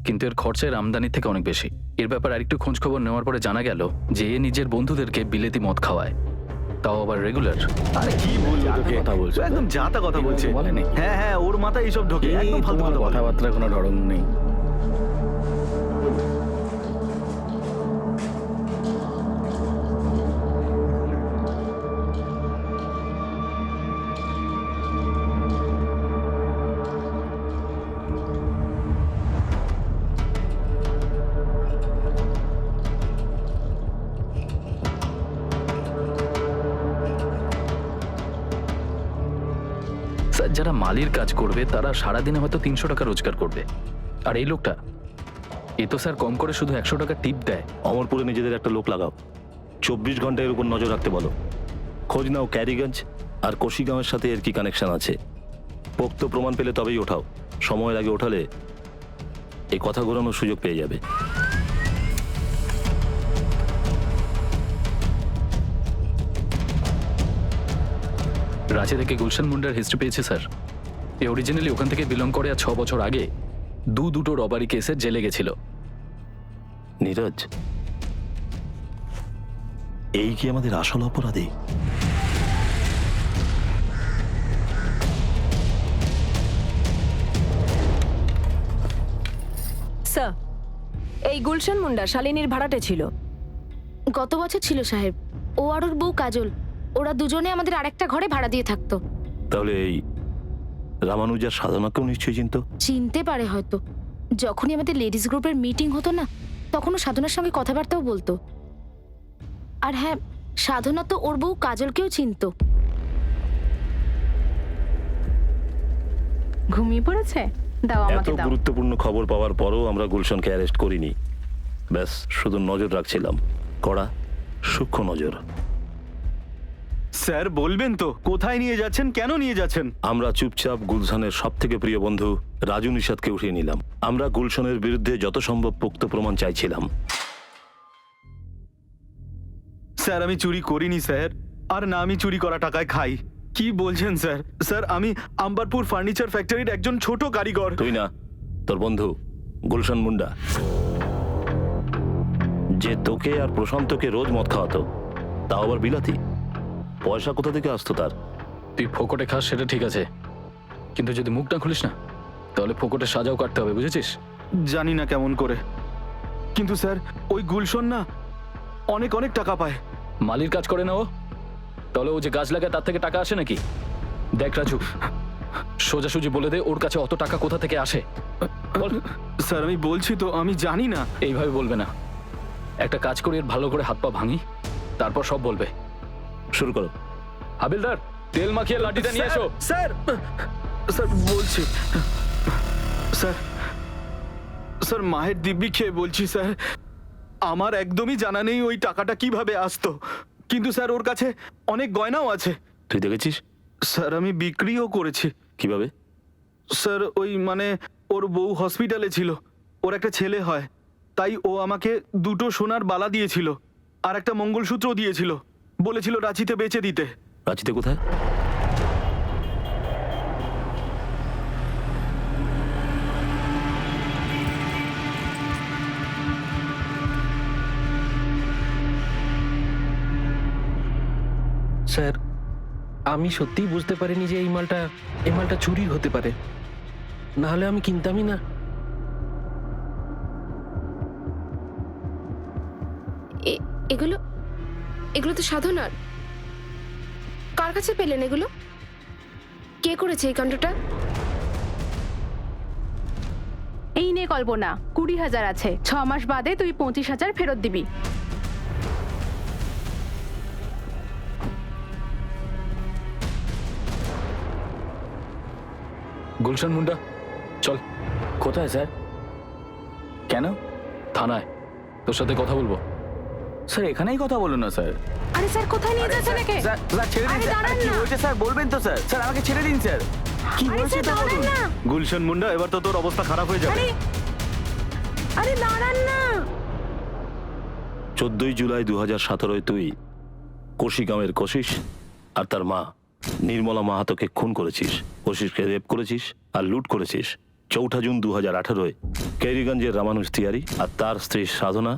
কিন্তু এর খরচের আমদানি থেকে অনেক বেশি। এর ব্যাপারে আরেকটু খোঁজ খবর নেওয়ার পরে জানা গেল যে এ নিজের বন্ধুদেরকে বিলেতি মদ খাওয়ায়, তাও আবার রেগুলার। আরে কি বলবো তোকে, কথা বলছে, একদম জাতা কথা বলছে। বলেনি? হ্যাঁ হ্যাঁ, ওর মাথায় এইসব ঢোকে, একদম ফালতু কথা বলে। কথাবার্তার কোনো ধরন নেই। স্যার, যারা মালির কাজ করবে তারা সারাদিনে হয়তো 300 টাকা রোজগার করবে, আর এই লোকটা এ তো স্যার কম করে শুধু 100 টাকা টিপ দেয়। অমরপুরে নিজেদের একটা লোক লাগাও, 24 ঘন্টা এর উপর নজর রাখতে বলো। খোঁজ নাও ক্যারিগঞ্জ আর কোশিগাঁওয়ের সাথে এর কি কানেকশন আছে। পোক্ত প্রমাণ পেলে তবেই ওঠাও, সময়ের আগে ওঠালে এই কথা ঘোরানোর সুযোগ পেয়ে যাবে। রাঁচি থেকে গুলশান মুন্ডার হিস্ট্রি পেয়েছে স্যার। এ অরিজিনালি ওখান থেকে বিলং করে, আর 6 বছর আগে দুটো রবারি কেসে জেলে গেছিল। নীরজ, এই কি আমাদের আসল অপরাধী? স্যার, এই গুলশান মুন্ডা শালিনীর ভাড়াটে ছিল। গত বছর ছিল সাহেব। ও আর ওর বউ কাজল, ওরা দুজনে আমাদের আরেকটা ঘরে ভাড়া দিয়ে থাকতো। তাহলে এই রামানুজার সাধনাকেও নিশ্চয়ই চিনতে পারে হয়তো। যখনই আমাদের লেডিস গ্রুপের মিটিং হতো না, তখন ও সাধনার সঙ্গে কথাবার্তাও বলতো। আর হ্যাঁ, সাধনা তো ওর বউ কাজলকেও চিনতো। ঘুমিয়ে পড়েছে? দাও এত আমাকে দাও। গুরুত্বপূর্ণ খবর পাওয়ার পরও আমরা গুলশনকে অ্যারেস্ট করিনি। ব্যাস, শুধু নজর রাখছিলাম, কড়া সূক্ষ্ম নজর। স্যার বলবেন তো কোথায় নিয়ে যাচ্ছেন, কেন নিয়ে যাচ্ছেন? আমরা চুপচাপ গুলশানের সব থেকে প্রিয় বন্ধু রাজু নিষাদকে উঠিয়ে নিলাম। আমরা গুলশনের বিরুদ্ধে যত সম্ভব পোক্ত প্রমাণ চাইছিলাম। স্যার, আমি চুরি করিনি স্যার, আর না আমি চুরি করা টাকায় খাই। কি বলছেন স্যার? স্যার, আমি আম্বারপুর ফার্নিচার ফ্যাক্টরির একজন ছোট কারিগর। তুই না, তোর বন্ধু গুলশন মুন্ডা, যে তোকে আর প্রশান্তকে রোজ মদ খাওয়াতো, তাও আবার বিলাতি। পয়সা কোথা থেকে আসতো তার? তুই ফোকটে খাস সেটা ঠিক আছে, কিন্তু যদি মুখটা খুলিস না তাহলে ফোকটে সাজাও কাটতে হবে, বুঝেছিস? জানি না কেমন করে, কিন্তু স্যার ওই গুলশন না অনেক অনেক টাকা পায়। মালির কাজ করে না ও? তাহলে ও যে গাছ লাগায় তার থেকে টাকা আসে নাকি? দেখ রাজু, সোজাসুজি বলে দে ওর কাছে অত টাকা কোথা থেকে আসে বল। স্যার আমি বলছি তো, আমি জানি না। এইভাবে বলবে না, একটা কাজ করি এর ভালো করে হাত পা ভাঙি, তারপর সব বলবে। শুরু করো। হাবিলদার, তেল মাখিয়ে লাঠিটা নিয়ে এসো। স্যার স্যার বলছি স্যার, স্যার মায়ের দিব্যি খেয়ে বলছি স্যার, আমার একদমই জানা নেই ওই টাকাটা কিভাবে আসতো, কিন্তু স্যার ওর কাছে অনেক গয়নাও আছে। তুই দেখেছিস? স্যার আমি বিক্রিও করেছি। কিভাবে? স্যার ওই মানে ওর বউ হসপিটালে ছিল, ওর একটা ছেলে হয়, তাই ও আমাকে 2টো সোনার বালা দিয়েছিল আর একটা মঙ্গলসূত্র দিয়েছিল, বলেছিল রাঁচিতে বেচে দিতে। রাঁচিতে কোথায়? স্যার আমি সত্যিই বুঝতে পারিনি যে এই মালটা চুরির হতে পারে, না হলে আমি কিনতামই না। এগুলো এগুলো তো সাধনার। কার কাছে পেলেন এগুলো? কে করেছে এই কাণ্ডটা? এই নে কল্পনা, 20,000 আছে। 6 মাস বাদে তুই 25,000 ফেরত দিবি। গুলশান মুন্ডা, চল। কোথায় স্যার? কেন? থানায়, তোর সাথে কথা বলবো। স্যার এখানেই কথা বলুন না স্যার। আরে স্যার কোথায় নিয়ে যাচ্ছেন একে? স্যার ছেড়ে দিন স্যার। আরে কি হয়েছে স্যার বলবেন তো স্যার? স্যার আমাকে ছেড়ে দিন স্যার। কি হয়েছে তা বলুন। গুলশান মুন্ডা, এবার তো তোর অবস্থা খারাপ হয়ে যাবে। আরে দাঁড়ান না। 14 জুলাই 2017 তুই কোশিগাঁওয়ের কোশিস আর তার মা নির্মলা মাহাতোকে খুন করেছিস, কোশিসকে রেপ করেছিস আর লুট করেছিস। 4 জুন 2018 ক্যারিগঞ্জের রামানুজ তিওয়ারি আর তার স্ত্রী সাধনা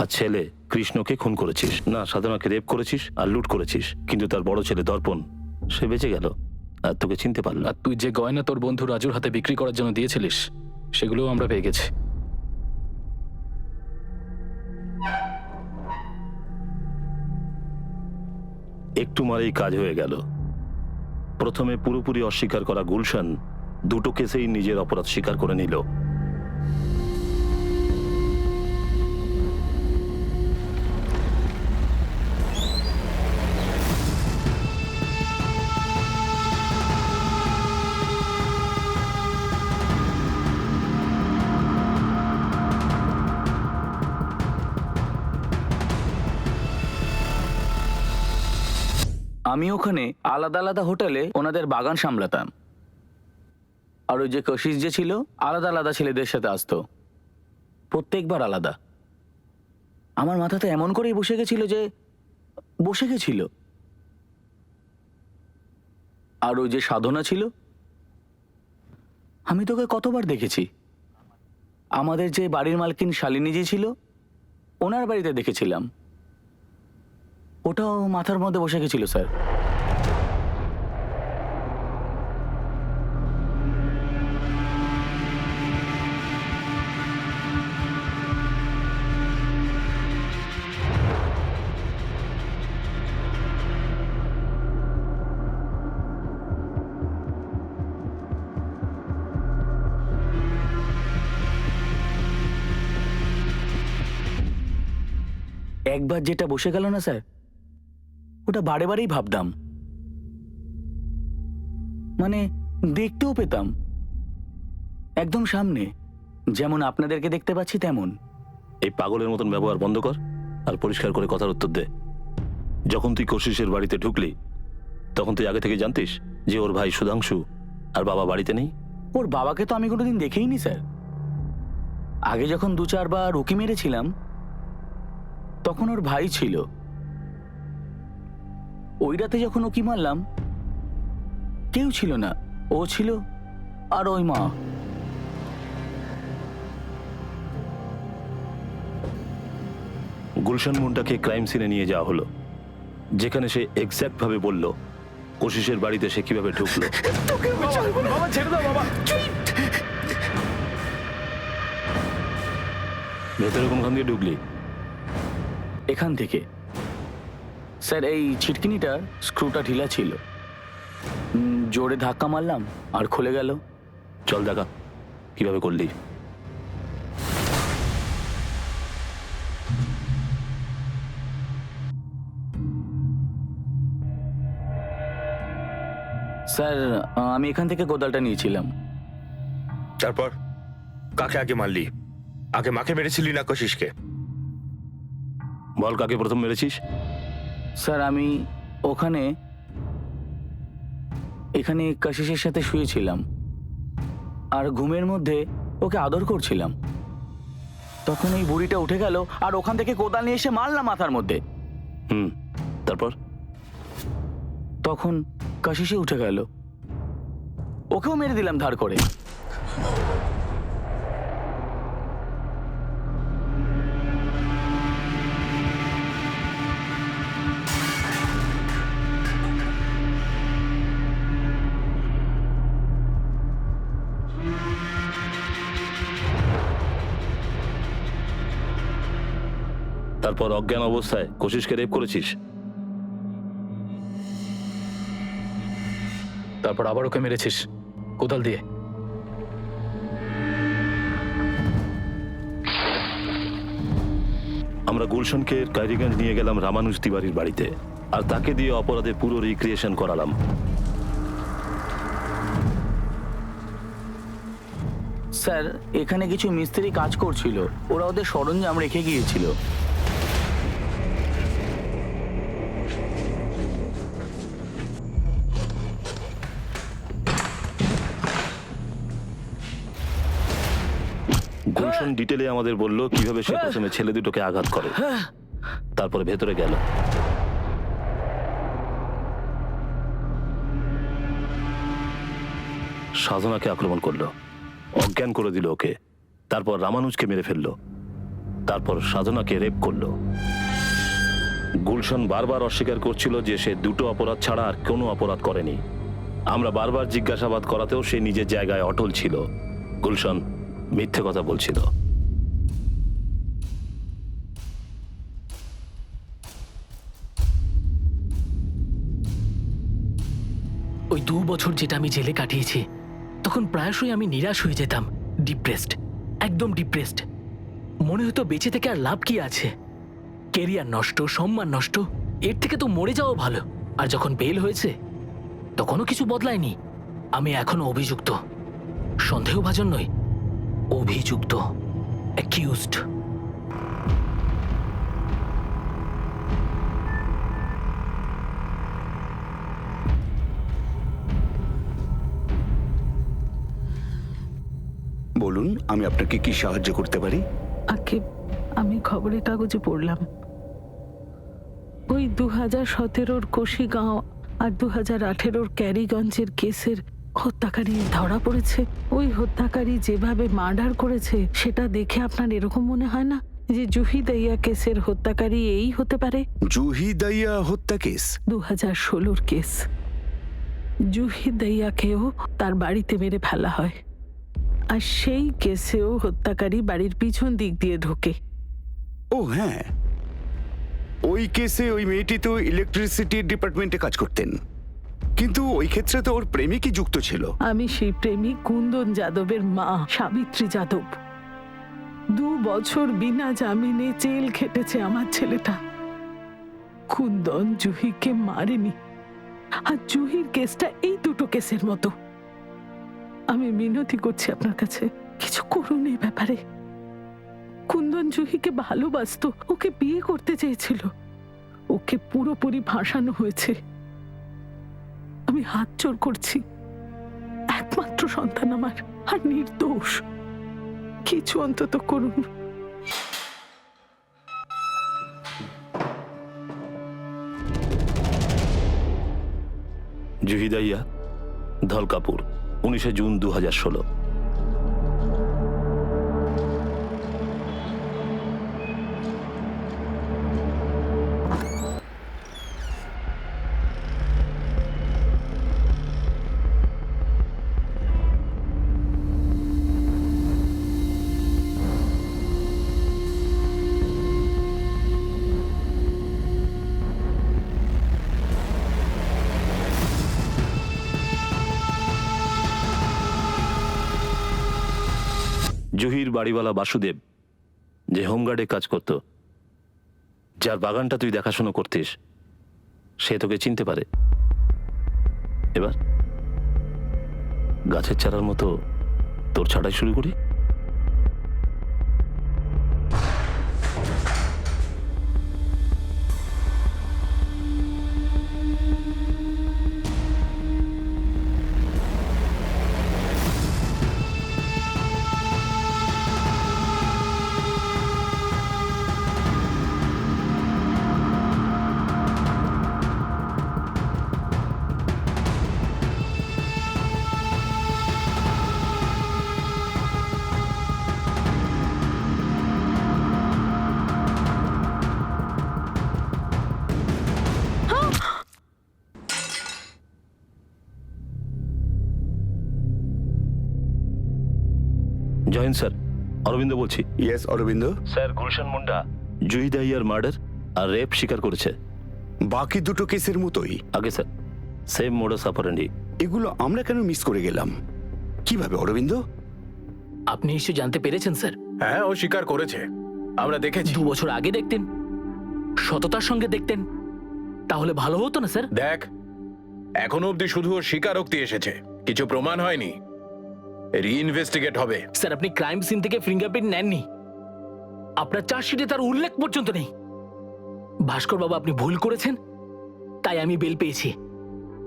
আর ছেলে কৃষ্ণকে খুন করেছিস। না, সাধনাকে রেপ করেছিস আর লুট করেছিস, কিন্তু তার বড় ছেলে দর্পণ সে বেঁচে গেল আর তোকে চিনতে পারল। আর তুই যে গয়না তোর বন্ধু রাজুর হাতে বিক্রি করার জন্য দিয়েছিলিস, সেগুলোও আমরা পেয়ে গেছি। একটু মারেই কাজ হয়ে গেল। প্রথমে পুরোপুরি অস্বীকার করা গুলশান 2টো কেসেই নিজের অপরাধ স্বীকার করে নিল। আমি ওখানে আলাদা আলাদা হোটেলে ওনাদের বাগান সামলাতাম, আর ওই যে কশিস যে ছিল আলাদা আলাদা ছেলেদের সাথে আসতো, প্রত্যেকবার আলাদা। আমার মাথাতে এমন করেই বসে গেছিল। আর ওই যে সাধনা ছিল, আমি তোকে কতবার দেখেছি। আমাদের যে বাড়ির মালকিন শালিনী জি ছিল, ওনার বাড়িতে দেখেছিলাম, ওটাও মাথার মধ্যে বসে গেছিল স্যার। একবার যেটা বসে গেল না স্যার, ওটা বারে বারেই ভাবতাম, মানে দেখতেও পেতাম একদম সামনে, যেমন আপনাদেরকে দেখতে পাচ্ছি তেমন। এই পাগলের মতন ব্যবহার বন্ধ কর আর পরিষ্কার করে কথার উত্তর দে। যখন তুই কোশিসের বাড়িতে ঢুকলি, তখন তুই আগে থেকে জানতিস যে ওর ভাই সুধাংশু আর বাবা বাড়িতে নেই? ওর বাবাকে তো আমি কোনোদিন দেখেইনি স্যার। আগে যখন 2-4 বার উকি মেরেছিলাম, তখন ওর ভাই ছিল। ওই রাতে যখন উকি মারলাম, কেউ ছিল না, ও ছিল আর ওই মা। গুলশান মুন্ডাকে ক্রাইম সিনে নিয়ে যাওয়া হলো, যেখানে সে এক্স্যাক্ট ভাবে বলল কোশিসের বাড়িতে সে কিভাবে ঢুকলো। বাবা ছেড়ে দাও বাবা। ভেতরে কোনখান দিয়ে ঢুকলি? এখান থেকে। স্যার এই ছিটকিনিটার স্ক্রুটা ঢিলা ছিল, জোরে ধাক্কা মারলাম আর খুলে গেল। চল দেখা কিভাবে করলি। স্যার আমি এখান থেকে কোদালটা নিয়েছিলাম। তারপর কাকে আগে মারলি? আগে মাকে মেরেছিলি না কশিসকে? বল কাকে প্রথম মেরেছিস? স্যার আমি এখানে কাশিসের সাথে শুয়েছিলাম আর ঘুমের মধ্যে ওকে আদর করছিলাম। তখন এই বুড়িটা উঠে গেল আর ওখান থেকে কোদাল নিয়ে এসে মারলাম মাথার মধ্যে। তারপর? তখন কাশিসে উঠে গেল, ওকেও মেরে দিলাম ধার করে। তারপর অজ্ঞান অবস্থায় কোশিশকে রেপ করেছিস? তারপর আবার ওকে মেরেছিস কোদাল দিয়ে। আমরা গুলশনকে কাইরিগঞ্জ নিয়ে গেলাম রামানুজ তিওয়ারির বাড়িতে, আর তাকে দিয়ে অপরাধের পুরো রিক্রিয়েশন করালাম। স্যার এখানে কিছু মিস্ত্রি কাজ করছিল, ওরা ওদের সরঞ্জাম রেখে গিয়েছিল। গুলশন ডিটেলে আমাদের বলল কিভাবে সে প্রথমে ছেলে দুটোকে আঘাত করে, তারপরে ভেতরে গেল। সাধনাকে আক্রমণ করলো, অজ্ঞান করে দিল ওকে, তারপর রামানুজকে মেরে ফেললো, তারপর সাধনাকে রেপ করলো। গুলশন বারবার অস্বীকার করছিল যে সে দুটো অপরাধ ছাড়া আর কোনো অপরাধ করেনি। আমরা বারবার জিজ্ঞাসাবাদ করাতেও সে নিজের জায়গায় অটল ছিল। গুলশন মিথ্যে কথা বলছিল। ওই 2 বছর যেটা আমি জেলে কাটিয়েছি, তখন প্রায়শই আমি নিরাশ হয়ে যেতাম, ডিপ্রেসড, একদম ডিপ্রেসড। মনে হতো বেঁচে থেকে আর লাভ কি আছে, কেরিয়ার নষ্ট, সম্মান নষ্ট, এর থেকে তো মরে যাওয়া ভালো। আর যখন বেল হয়েছে তখনও কিছু বদলায়নি। আমি এখনো অভিযুক্ত, সন্দেহভাজন নই, অভিযুক্ত, অ্যাকিউজড। বলুন, আমি আপনাকে কি সাহায্য করতে পারি? আগে আমি খবরের কাগজে পড়লাম ওই 2017 কোশিগাঁও আর 2018 ক্যারিগঞ্জের কেসের হত্যাকারী ধরা পড়েছে। ওই হত্যাকারী যেভাবে মার্ডার করেছে সেটা দেখে আপনার এরকম মনে হয় না যে জুহি দাইয়া কেসের হত্যাকারী এই হতে পারে? জুহি দাইয়া হত্যা কেস 2016 কেস। জুহি দাইয়াকেও তার বাড়িতে মেরে ফেলা হয়, আর সেই কেসেও হত্যাকারী বাড়ির পিছন দিক দিয়ে ঢোকে। ও হ্যাঁ, ওই কেসে ওই মেয়েটি তো ইলেকট্রিসিটি ডিপার্টমেন্টে কাজ করতেন, কিন্তু ওই ক্ষেত্রে তো ওর প্রেমিকই যুক্ত ছিল। আমি সেই প্রেমিক কুন্দন যাদবের মা, সাবিত্রী যাদব। 2 বছর বিনা জামিনে জেল খেটেছে আমার ছেলেটা। কুন্দন জুহিকে মারেনি, আর জুহির কেসটা এই দুটো কেসের মতো। আমি মিনতি করছি আপনার কাছে, কিছু করুন এই ব্যাপারে। কুন্দন জুহিকে ভালোবাসতো, ওকে বিয়ে করতে চেয়েছিল, ওকে পুরোপুরি ফাঁসানো হয়েছে। আমি হাত জোর করছি, একমাত্র সন্তান আমার, আর নির্দোষ। কিছু অন্তত করুন। জুহি দাইয়া, ধলকাপুর, 19 জুন 2016। জুহির বাড়িওয়ালা বাসুদেব, যে হোমগার্ডে কাজ করত, যার বাগানটা তুই দেখাশোনা করতিস, সে তোকে চিনতে পারে। এবার গাছের চারার মতো তোর ছাড়াই শুরু করি। জয়েন স্যার, অরবিন্দ বলছি। ইয়েস অরবিন্দ। স্যার, গুলশান মুন্ডা জুহি দাহিয়ার মার্ডার আর রেপ স্বীকার করেছে। বাকি দুটো কেসের মতোই? আগে স্যার, সেম মোডাস অপারেন্ডি। এগুলো আমরা কেন মিস করে গেলাম? কিভাবে অরবিন্দ? আপনি নিশ্চয় জানতে পেরেছেন স্যার। হ্যাঁ, ও স্বীকার করেছে, আমরা দেখেছি। 2 বছর আগে দেখতেন, সততার সঙ্গে দেখতেন, তাহলে ভালো হতো না স্যার? দেখ, এখনো অবধি শুধু ওর স্বীকারোক্তি এসেছে, কিছু প্রমাণ হয়নি। রিইনভেস্টিগেট হবে। স্যার, আপনি ক্রাইম সিন থেকে ফিঙ্গারপ্রিন্ট নেননি, আপনার চার্জশিটে তার উল্লেখ পর্যন্ত নেই। ভাস্কর বাবু, আপনি ভুল করেছেন, তাই আমি বেল পেয়েছি,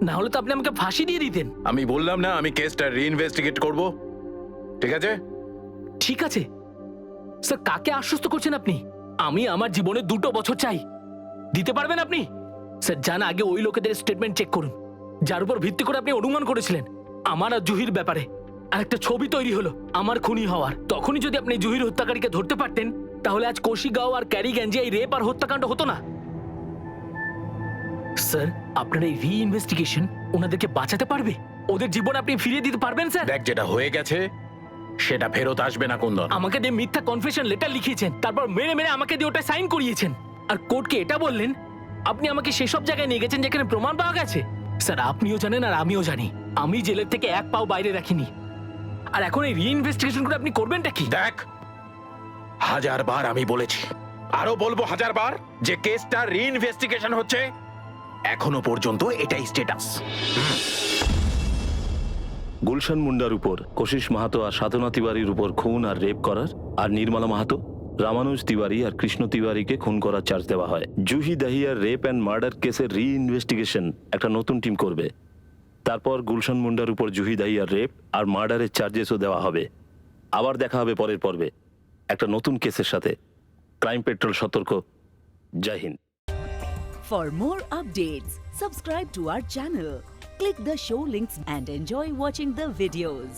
না হলে তো আপনি আমাকে ফাঁসি দিয়ে দিতেন। আমি বললাম না আমি কেসটা রিইনভেস্টিগেট করব, ঠিক আছে? ঠিক আছে স্যার, কাকে আশ্বস্ত করছেন আপনি? আমি আমার জীবনে 2 বছর চাই, দিতে পারবেন আপনি? স্যার, জানা আগে ওই লোকেদের স্টেটমেন্ট চেক করুন, যার উপর ভিত্তি করে আপনি অনুমান করেছিলেন আমার আর জুহির ব্যাপারে। আর একটা ছবি তৈরি হলো আমার খুনি হওয়ার। তখনই যদি আপনি জুহির হত্যাকারীকে ধরতে পারতেন, তাহলে আজ কোশিগাঁও আর ক্যারিগঞ্জে এই রেপ আর হত্যাকাণ্ড হতো না। স্যার, আপনার এই রিইনভেস্টিগেশন ওনাদেরকে বাঁচাতে পারবে? ওদের জীবন আপনি ফিরিয়ে দিতে পারবেন স্যার? দেখ, যেটা হয়ে গেছে সেটা ফেরত আসবে না কুন্দন। আমাকে দিয়ে মিথ্যা কনফেশন লেটার লিখিয়েছেন, তারপর মেরে মেরে আমাকে দিয়ে ওটা সাইন করিয়েছেন, আর কোর্টকে এটা বললেন আপনি আমাকে সেসব জায়গায় নিয়ে গেছেন যেখানে প্রমাণ পাওয়া গেছে। স্যার, আপনিও জানেন আর আমিও জানি, আমি জেলের থেকে 1 পাও বাইরে রাখিনি। আর এখন এই রিইনভেস্টিগেশন করে আপনি করবেনটা কি? দেখ, 1000 বার আমি বলেছি, আরো বলবো 1000 বার, যে কেসটা রিইনভেস্টিগেশন হচ্ছে। এখনো পর্যন্ত এটাই স্ট্যাটাস। গুলশান মুন্ডার উপর কোশিশ মাহাতো আর সাধনা তিওয়ারির উপর খুন আর রেপ করার, আর নির্মলা মাহাতো, রামানুজ তিওয়ারি আর কৃষ্ণ তিওয়ারিকে খুন করার চার্জ দেওয়া হয়। জুহি দাহিয়ার রেপ অ্যান্ড মার্ডার কেসের রিইনভেস্টিগেশন একটা নতুন টিম করবে। তারপর গুলশান মুন্ডার উপর জুহি দাহিয়ার রেপ আর মার্ডারের চার্জেসও দেওয়া হবে। আবার দেখা হবে পরের পর্বে একটা নতুন কেসের সাথে। ক্রাইম পেট্রোল সতর্ক। জয় Hind. For more updates, subscribe to our channel, click the show links and enjoy watching the videos.